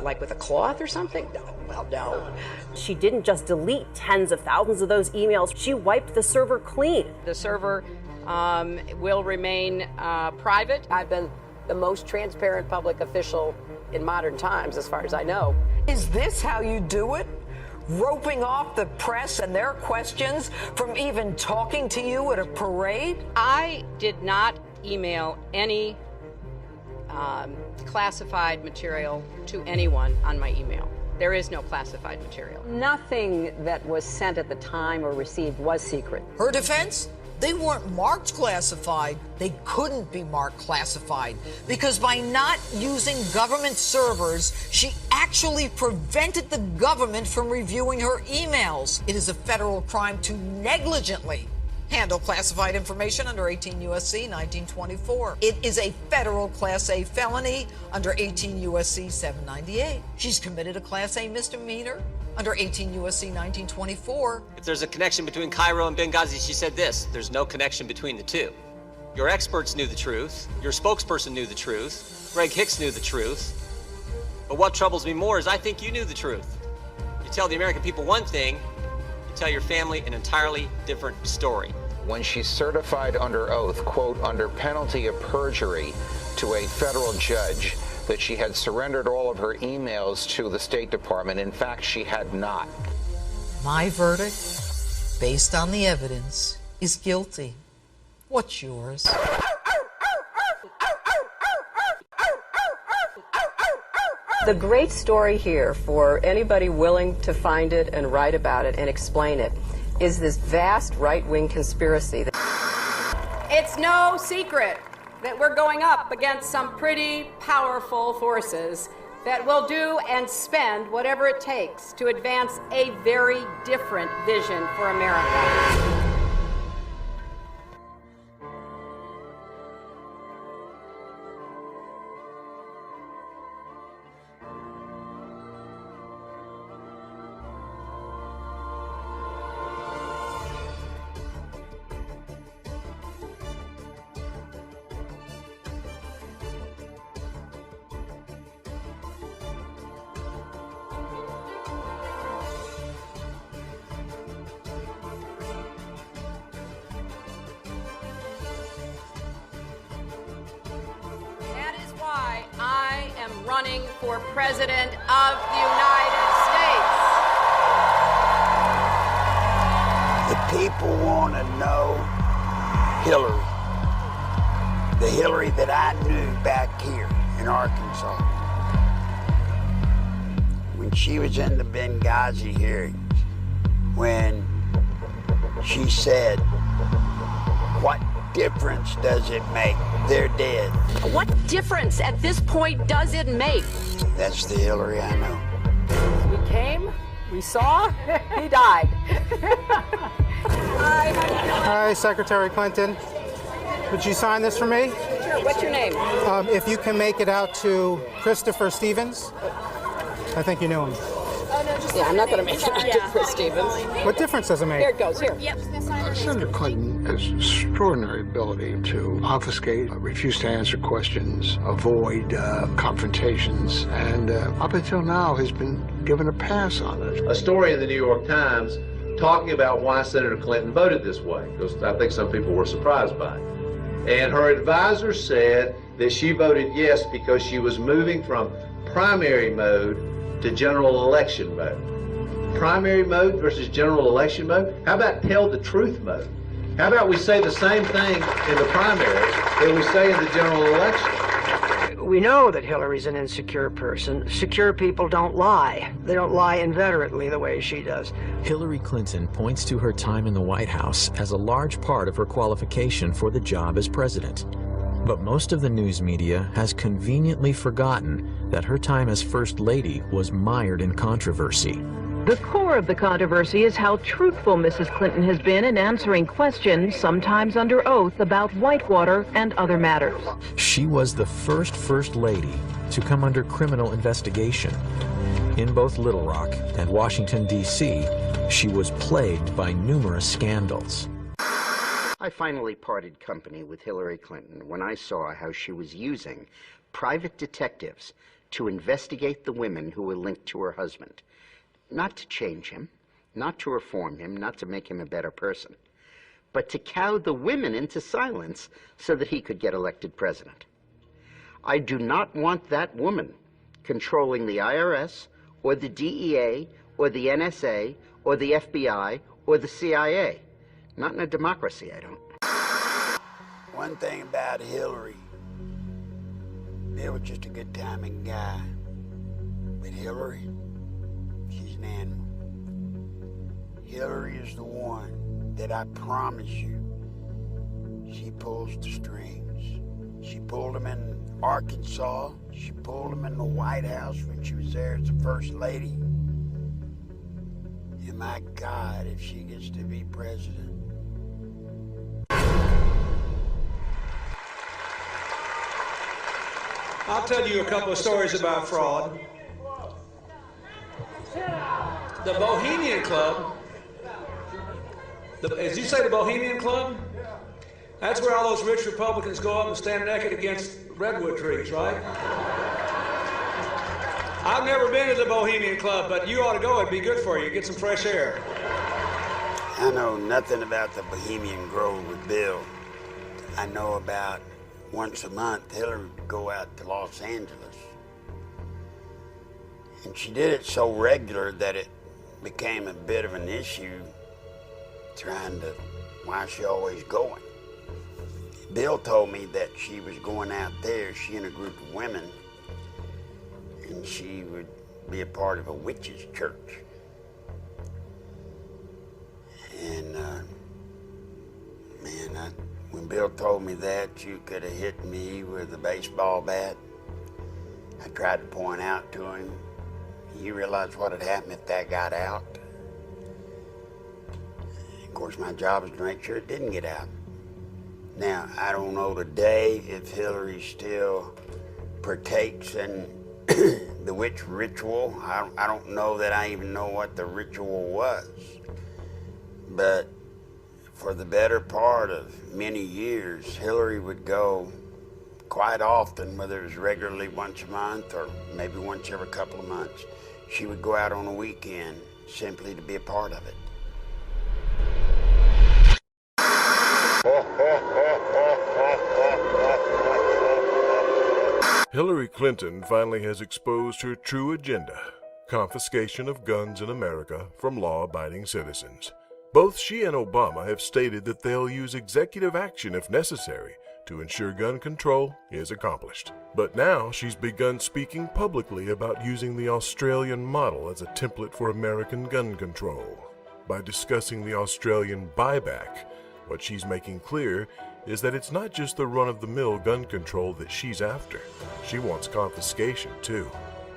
What, like with a cloth or something? No, well, no. She didn't just delete tens of thousands of those emails, she wiped the server clean. The server will remain private. I've been the most transparent public official in modern times, as far as I know. Is this how you do it? Roping off the press and their questions from even talking to you at a parade? I did not email any classified material to anyone on my email. There is no classified material. Nothing that was sent at the time or received was secret. Her defense? They weren't marked classified. They couldn't be marked classified because by not using government servers, she actually prevented the government from reviewing her emails. It is a federal crime to negligently handle classified information under 18 U.S.C. 1924. It is a federal Class A felony under 18 U.S.C. 798. She's committed a Class A misdemeanor under 18 U.S.C. 1924. If there's a connection between Cairo and Benghazi, she said this: there's no connection between the two. Your experts knew the truth. Your spokesperson knew the truth. Greg Hicks knew the truth. But what troubles me more is I think you knew the truth. You tell the American people one thing, you tell your family an entirely different story. When she certified under oath, quote, under penalty of perjury to a federal judge, that she had surrendered all of her emails to the State Department. In fact, she had not. My verdict, based on the evidence, is guilty. What's yours? The great story here, for anybody willing to find it and write about it and explain it, is this vast right-wing conspiracy. It's no secret that we're going up against some pretty powerful forces that will do and spend whatever it takes to advance a very different vision for America. Why I am running for President of the United States. The people want to know Hillary, the Hillary that I knew back here in Arkansas. When she was in the Benghazi hearings, when she said, "What difference does it make? They're dead." What difference at this point does it make? That's the Hillary I know. We came, we saw, he died. Hi, Secretary Clinton. Would you sign this for me? Sure, what's your name? If you can make it out to Christopher Stevens. I think you knew him. Oh, no, just I'm not going to make it out to Chris Stevens. What difference does it make? Here it goes, here. Yep. Senator Clinton has extraordinary ability to obfuscate, refuse to answer questions, avoid confrontations, and up until now has been given a pass on it. A story in the New York Times talking about why Senator Clinton voted this way, because I think some people were surprised by it. And her advisor said that she voted yes because she was moving from primary mode to general election mode. Primary mode versus general election mode? How about tell the truth mode? How about we say the same thing in the primaries that we say in the general election? We know that Hillary's an insecure person. Secure people don't lie. They don't lie inveterately the way she does. Hillary Clinton points to her time in the White House as a large part of her qualification for the job as president. But most of the news media has conveniently forgotten that her time as First Lady was mired in controversy. The core of the controversy is how truthful Mrs. Clinton has been in answering questions, sometimes under oath, about Whitewater and other matters. She was the First Lady to come under criminal investigation. In both Little Rock and Washington, D.C., she was plagued by numerous scandals. I finally parted company with Hillary Clinton when I saw how she was using private detectives to investigate the women who were linked to her husband. Not to change him, not to reform him, not to make him a better person, but to cow the women into silence so that he could get elected president. I do not want that woman controlling the IRS or the DEA or the NSA or the FBI or the CIA. Not in a democracy, I don't. One thing about Hillary, Bill was just a good timing guy. But Hillary, she's an animal. Hillary is the one that I promise you, she pulls the strings. She pulled them in Arkansas. She pulled them in the White House when she was there as the First Lady. And my God, if she gets to be president. I'll tell you a couple of stories about fraud. The Bohemian Club, as you say, the Bohemian Club? That's where all those rich Republicans go up and stand naked against redwood trees, right? I've never been to the Bohemian Club, but you ought to go. It'd be good for you. Get some fresh air. I know nothing about the Bohemian Grove with Bill. I know about once a month, Hillary would go out to Los Angeles. And she did it so regular that it became a bit of an issue trying to, why is she always going? Bill told me that she was going out there, she and a group of women, and she would be a part of a witch's church. And, man, when Bill told me that, you could have hit me with a baseball bat. I tried to point out to him, you realize what had happened if that got out? Of course, my job is to make sure it didn't get out. Now, I don't know today if Hillary still partakes in the witch ritual. I don't know that I even know what the ritual was. But for the better part of many years, Hillary would go quite often, whether it was regularly once a month or maybe once every couple of months. She would go out on a weekend simply to be a part of it. Hillary Clinton finally has exposed her true agenda: confiscation of guns in America from law-abiding citizens. Both she and Obama have stated that they'll use executive action if necessary to ensure gun control is accomplished. But now she's begun speaking publicly about using the Australian model as a template for American gun control. By discussing the Australian buyback, what she's making clear is that it's not just the run-of-the-mill gun control that she's after. She wants confiscation, too.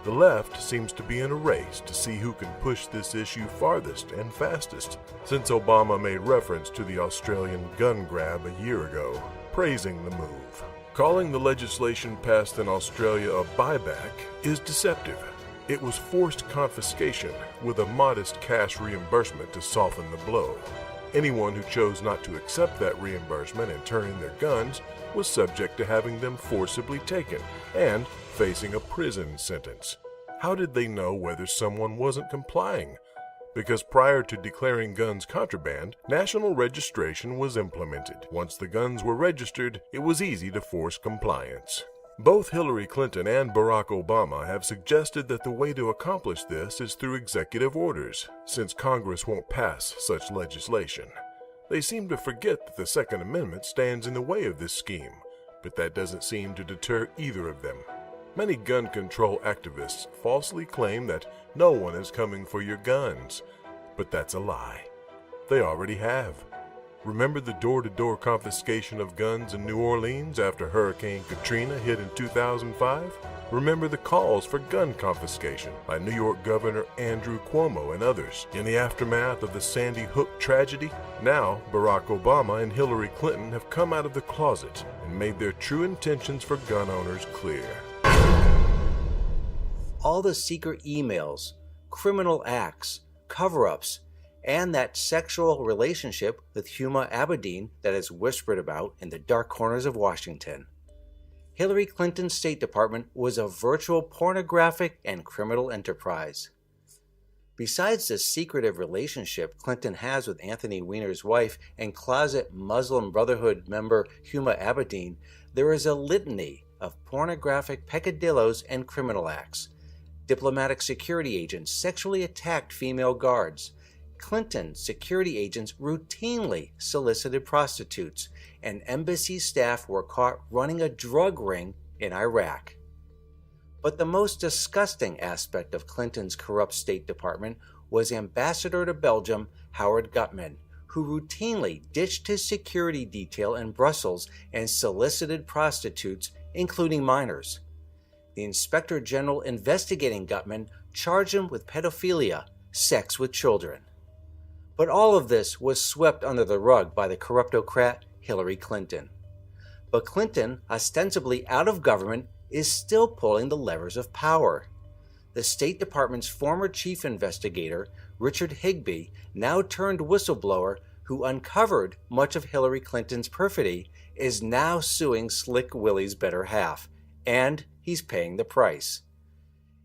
The left seems to be in a race to see who can push this issue farthest and fastest, since Obama made reference to the Australian gun grab a year ago, praising the move. Calling the legislation passed in Australia a buyback is deceptive. It was forced confiscation with a modest cash reimbursement to soften the blow. Anyone who chose not to accept that reimbursement and turn in their guns was subject to having them forcibly taken and facing a prison sentence. How did they know whether someone wasn't complying? Because prior to declaring guns contraband, national registration was implemented. Once the guns were registered, it was easy to force compliance. Both Hillary Clinton and Barack Obama have suggested that the way to accomplish this is through executive orders, since Congress won't pass such legislation. They seem to forget that the Second Amendment stands in the way of this scheme, but that doesn't seem to deter either of them. Many gun control activists falsely claim that no one is coming for your guns, but that's a lie. They already have. Remember the door-to-door confiscation of guns in New Orleans after Hurricane Katrina hit in 2005? Remember the calls for gun confiscation by New York Governor Andrew Cuomo and others in the aftermath of the Sandy Hook tragedy? Now, Barack Obama and Hillary Clinton have come out of the closet and made their true intentions for gun owners clear. All the secret emails, criminal acts, cover-ups, and that sexual relationship with Huma Abedin that is whispered about in the dark corners of Washington. Hillary Clinton's State Department was a virtual pornographic and criminal enterprise. Besides the secretive relationship Clinton has with Anthony Weiner's wife and closet Muslim Brotherhood member Huma Abedin, there is a litany of pornographic peccadillos and criminal acts. Diplomatic security agents sexually attacked female guards. Clinton security agents routinely solicited prostitutes, and embassy staff were caught running a drug ring in Iraq. But the most disgusting aspect of Clinton's corrupt State Department was Ambassador to Belgium Howard Gutmann, who routinely ditched his security detail in Brussels and solicited prostitutes, including minors. The Inspector General investigating Gutmann charged him with pedophilia, sex with children. But all of this was swept under the rug by the corruptocrat Hillary Clinton. But Clinton, ostensibly out of government, is still pulling the levers of power. The State Department's former chief investigator, Richard Higbee, now turned whistleblower who uncovered much of Hillary Clinton's perfidy, is now suing Slick Willie's better half, and he's paying the price.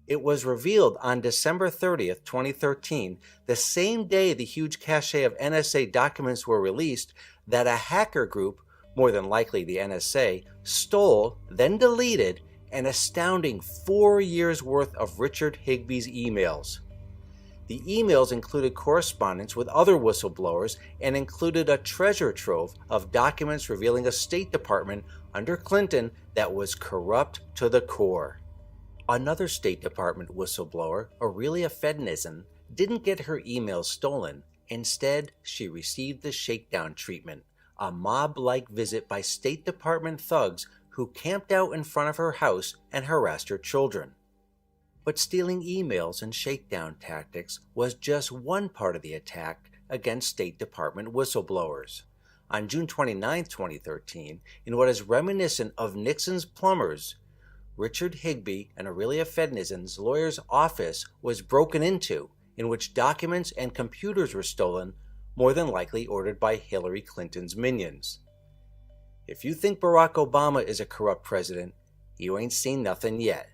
It was revealed on December 30th, 2013, the same day the huge cache of NSA documents were released, that a hacker group, more than likely the NSA, stole, then deleted, an astounding 4 years' worth of Richard Higbee's emails. The emails included correspondence with other whistleblowers and included a treasure trove of documents revealing a State Department under Clinton that was corrupt to the core. Another State Department whistleblower, Aurelia Fednizen, didn't get her emails stolen. Instead, she received the shakedown treatment, a mob-like visit by State Department thugs who camped out in front of her house and harassed her children. But stealing emails and shakedown tactics was just one part of the attack against State Department whistleblowers. On June 29, 2013, in what is reminiscent of Nixon's plumbers, Richard Higbee and Aurelia Fednizen's lawyer's office was broken into, in which documents and computers were stolen, more than likely ordered by Hillary Clinton's minions. If you think Barack Obama is a corrupt president, you ain't seen nothing yet.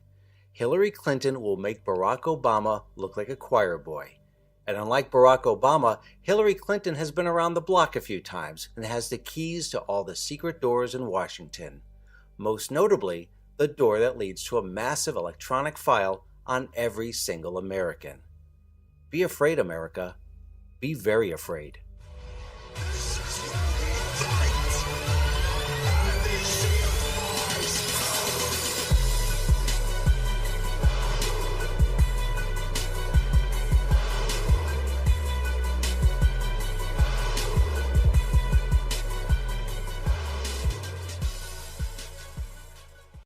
Hillary Clinton will make Barack Obama look like a choir boy. And unlike Barack Obama, Hillary Clinton has been around the block a few times and has the keys to all the secret doors in Washington. Most notably, the door that leads to a massive electronic file on every single American. Be afraid, America. Be very afraid.